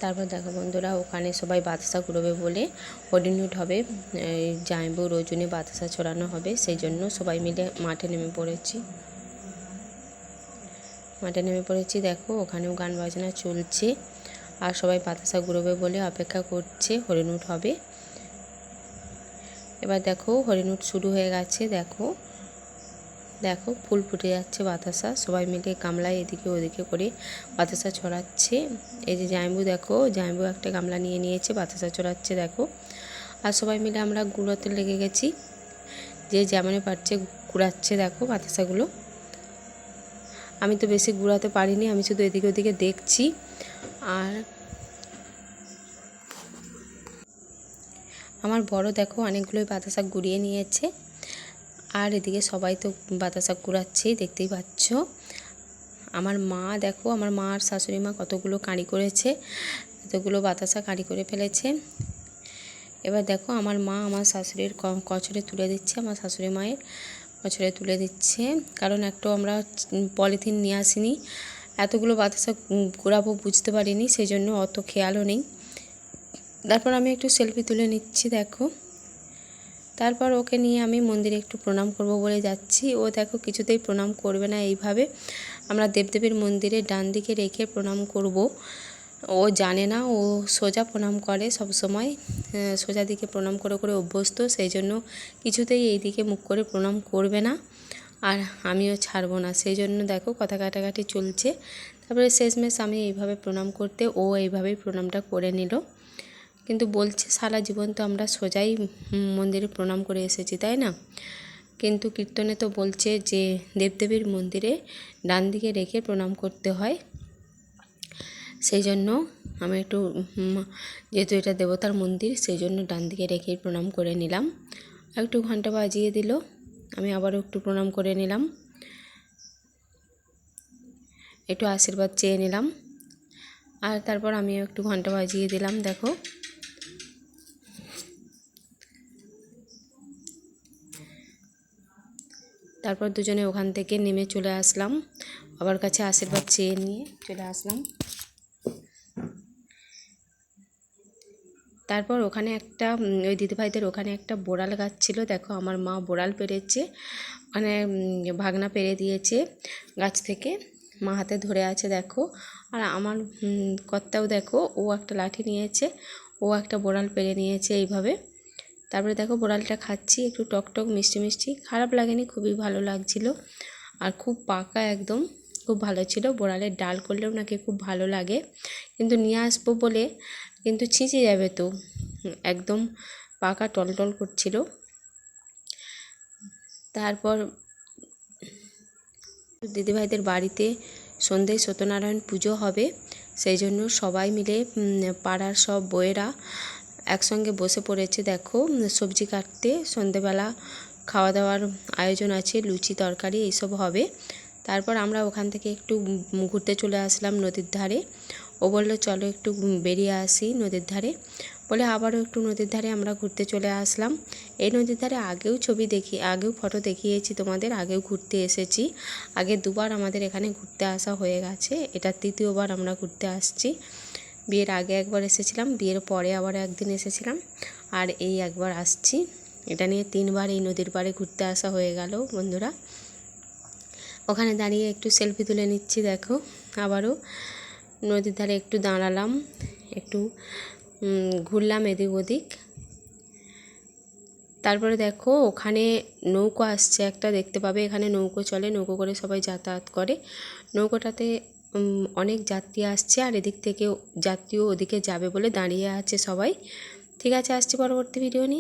তারপর দেখো বন্ধুরা, ওখানে সবাই বাতাসা কুড়োবে বলে হরিণুট হবে, জামাইবউ রজনী বাতাসা ছড়ানো হবে, সেই জন্য সবাই মিলে মাঠে নেমে পড়েছি। দেখো ওখানেও গান বাজনা চলছে আর সবাই বাতাসা কুড়োবে বলে অপেক্ষা করছে, হরিণুট হবে। এবার দেখো হরিণুট শুরু হয়ে গেছে। দেখো ফুল ফুটে যাচ্ছে বাতাসা, সবাই মিলে গামলায় এদিকে ওদিকে করে বাতাসা ছড়াচ্ছে। এই যে জামাইবউ একটা গামলা নিয়ে নিয়েছে, বাতাসা ছড়াচ্ছে দেখো। আর সবাই মিলে আমরা গুঁড়োতে লেগে গেছি, যে যেমনে পারছে কুড়াচ্ছে দেখো বাতাসাগুলো। আমি তো বেশি গুঁড়াতে পারিনি, আমি শুধু এদিকে ওদিকে দেখছি। আর আমার বড় দেখো অনেকগুলোই বাতাসা গুঁড়িয়ে নিয়েছে, আর এদিকে সবাই তো বাতাসা কুড়াচ্ছেই, দেখতেই পাচ্ছ। আমার মা দেখো, আমার মা আর শাশুড়ি মা কতগুলো কাঁড়ি করেছে, এতগুলো বাতাসা কাঁড়ি করে ফেলেছে। এবার দেখো আমার মা আমার শাশুড়ির কচরে তুলে দিচ্ছে, আমার শাশুড়ি মায়ের কচরে তুলে দিচ্ছে, কারণ একটাও আমরা পলিথিন নিয়ে আসিনি। এতগুলো বাতাসা কুড়াবো বুঝতে পারিনি, সেই জন্য অত খেয়ালও নেই। তারপর আমি একটু সেলফি তুলে নিচ্ছি দেখো। তারপর ওকে নিয়ে আমি মন্দিরে একটু প্রণাম করব বলে যাচ্ছি। ও দেখো কিছুতেই প্রণাম করবে না। এইভাবে আমরা দেবদেবীর মন্দিরে ডান দিকে রেখে প্রণাম করব, ও জানে না, ও সোজা প্রণাম করে সব সময়, সোজা দিকে প্রণাম করে করে অভ্যস্ত, সেই জন্য কিছুতেই এই দিকে মুখ করে প্রণাম করবে না, আর আমিও ছাড়বো না। সেই জন্য দেখো কথা কাটাকাটি চলছে। তারপরে শেষমেশ আমি এইভাবে প্রণাম করতে ও এইভাবেই প্রণামটা করে নিল। কিন্তু বলছে সারা জীবন তো আমরা সোজাই মন্দিরে প্রণাম করে এসেছি, তাই না? কিন্তু কীর্তনে তো বলছে যে দেবদেবীর মন্দিরে ডান দিকে রেখে প্রণাম করতে হয়। সেই জন্য আমি একটু, যেহেতু এটা দেবতার মন্দির, সেই জন্য ডান দিকে রেখেই প্রণাম করে নিলাম। একটু ঘন্টা বাজিয়ে দিল, আমি আবারও একটু প্রণাম করে নিলাম, একটু আশীর্বাদ চেয়ে নিলাম। আর তারপর আমি একটু ঘন্টা বাজিয়ে দিলাম দেখো। তারপর দুজনে ওখান থেকে নেমে চলে আসলাম, বাবার কাছে আশীর্বাদ চেয়ে নিয়ে চলে আসলাম। তারপর ওখানে একটা, ওই দিদিভাইদের ওখানে একটা বোড়াল গাছ ছিল, দেখো আমার মা বোড়াল পেরেছে, মানে ভাগনা পেরে দিয়েছে গাছ থেকে, মা হাতে ধরে আছে দেখো। আর আমার কর্তাও দেখো, ও একটা লাঠি নিয়েছে, ও একটা বোড়াল পেরে নিয়েছে এইভাবে। তারপরে দেখো বোড়ালটা খাচ্ছি, একটু টকটক মিষ্টি মিষ্টি, খারাপ লাগেনি, খুবই ভালো লাগছিল। আর খুব পাকা একদম, খুব ভালো ছিল। বোড়ালের ডাল করলেও নাকি খুব ভালো লাগে, কিন্তু নিয়ে আসবো বলে, কিন্তু ছিঁচে যাবে তো, একদম পাকা টলটল করছিল। তারপর দিদিভাইদের বাড়িতে সন্ধ্যায় সত্যনারায়ণ পুজো হবে, সেই জন্য সবাই মিলে পাড়ার সব বউয়েরা একসঙ্গে বসে পড়েছে দেখো সবজি কাটতে। সন্ধেবেলা খাওয়া দাওয়ার আয়োজন আছে, লুচি তরকারি এইসব হবে। তারপর আমরা ওখান থেকে একটু ঘুরতে চলে আসলাম নদীর ধারে। ও বললো চলো একটু বেরিয়ে আসি নদীর ধারে, বলে আবারও একটু নদীর ধারে আমরা ঘুরতে চলে আসলাম। এই নদীর ধারে আগেও ফটো দেখিয়েছি তোমাদের, আগেও ঘুরতে এসেছি। আগে দুবার আমাদের এখানে ঘুরতে আসা হয়ে গেছে, এটা তৃতীয়বার আমরা ঘুরতে আসছি। বিয়ের আগে একবার এসেছিলাম, বিয়ের পরে আবার একদিন এসেছিলাম, আর এই একবার আসছি। এটা নিয়ে 3বার এই নদীর পাড়ে ঘুরতে আসা হয়ে গেল বন্ধুরা। ওখানে দাঁড়িয়ে একটু সেলফি তুলে নিচ্ছি দেখো। আবারও নদীর ধারে একটু দাঁড়ালাম, একটু ঘুরলাম এদিক ওদিক। তারপরে দেখো ওখানে নৌকো আসছে একটা, দেখতে পাবে এখানে নৌকো চলে, নৌকো করে সবাই যাতায়াত করে। নৌকোটাতে অনেক যাত্রী আসছে, আর এদিক থেকে যাত্রীও ওদিকে যাবে বলে দাঁড়িয়ে আছে সবাই। ঠিক আছে, আসছি পরবর্তী ভিডিও নিয়ে।